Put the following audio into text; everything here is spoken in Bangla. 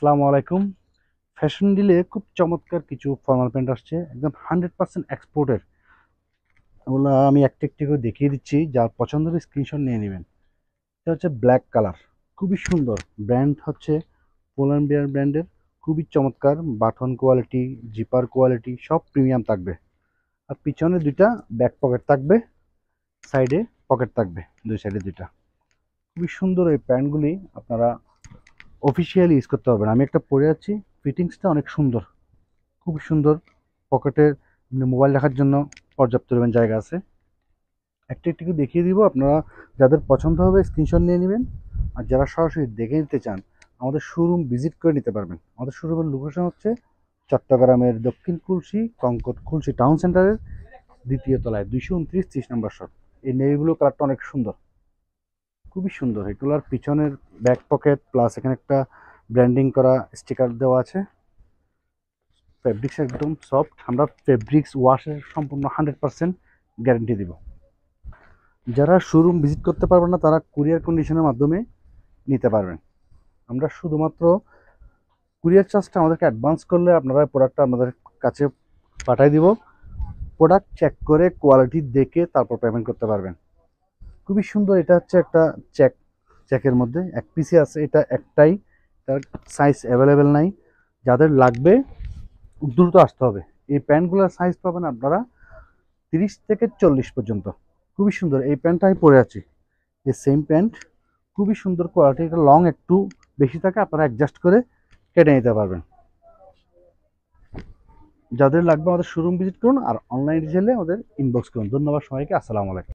আসসালামু আলাইকুম। ফ্যাশন ডিলে খুব চমৎকার কিছু ফর্মাল প্যান্ট আসছে, একদম 100% এক্সপোর্টের। ওগুলো আমি একটা একটি করে দেখিয়ে দিচ্ছি, যার পছন্দ হবে স্ক্রিনশট নিয়ে নেবেন। এটা হচ্ছে ব্ল্যাক কালার, খুবই সুন্দর। ব্র্যান্ড হচ্ছে পোলার বিয়ার ব্র্যান্ডের। খুবই চমৎকার, বাটন কোয়ালিটি, জিপার কোয়ালিটি সব প্রিমিয়াম থাকবে। আর পিছনে দুইটা ব্যাক পকেট থাকবে, সাইডে পকেট থাকবে, দুই সাইডে দুইটা। খুবই সুন্দর এই প্যান্টগুলি আপনারা অফিসিয়ালি ইউজ করতে পারবেন। আমি একটা পরে আছি, ফিটিংসটা অনেক সুন্দর, খুবই সুন্দর। পকেটে মোবাইল রাখার জন্য পর্যাপ্ত পরিমাণ জায়গা আছে। একটা একটু দেখিয়ে দিব, আপনারা যাদের পছন্দ হবে স্ক্রিনশট নিয়ে নেবেন। আর যারা সরাসরি দেখে নিতে চান, আমাদের শোরুম ভিজিট করে নিতে পারবেন। আমাদের শোরুমের লোকেশন হচ্ছে চট্টগ্রামের দক্ষিণ খুলশী কঙ্কট খুলশী টাউন সেন্টারের দ্বিতীয় তলায় 229 নম্বর শপ। এই নেভি ব্লু কালারটা অনেক সুন্দর, খুবই সুন্দর। এগুলোর পিছনের ব্যাক পকেট প্লাস এখানে একটা ব্র্যান্ডিং করা স্টিকার দেওয়া আছে। ফেব্রিক্স একদম সফট, আমরা ফেব্রিক্স ওয়াশের সম্পূর্ণ 100% গ্যারেন্টি দিব। যারা শোরুম ভিজিট করতে পারবেন না, তারা কুরিয়ার কন্ডিশনের মাধ্যমে নিতে পারবেন। আমরা শুধুমাত্র কুরিয়ার চার্জটা আমাদেরকে অ্যাডভান্স করলে আপনারা প্রোডাক্টটা আমাদের কাছে পাঠিয়ে দিব। প্রোডাক্ট চেক করে কোয়ালিটি দেখে তারপর পেমেন্ট করতে পারবেন। খুবই সুন্দর। এটা হচ্ছে একটা চেকের মধ্যে এক পিসে আছে, এটা একটাই, তার সাইজ অ্যাভেলেবেল নাই। যাদের লাগবে দ্রুত আসতে হবে। এই প্যান্টগুলোর সাইজ পাবেন আপনারা 30 থেকে 40 পর্যন্ত। খুবই সুন্দর এই প্যান্টটা আমি পরে আছি, এই সেম প্যান্ট, খুবই সুন্দর কোয়ালিটি। এটা লং একটু বেশি থাকে, আপনারা অ্যাডজাস্ট করে কেটে নিতে পারবেন। যাদের লাগবে আমাদের শোরুম ভিজিট করুন, আর অনলাইন রিটেলে আমাদের ইনবক্স করুন। ধন্যবাদ সবাইকে, আসসালামু আলাইকুম।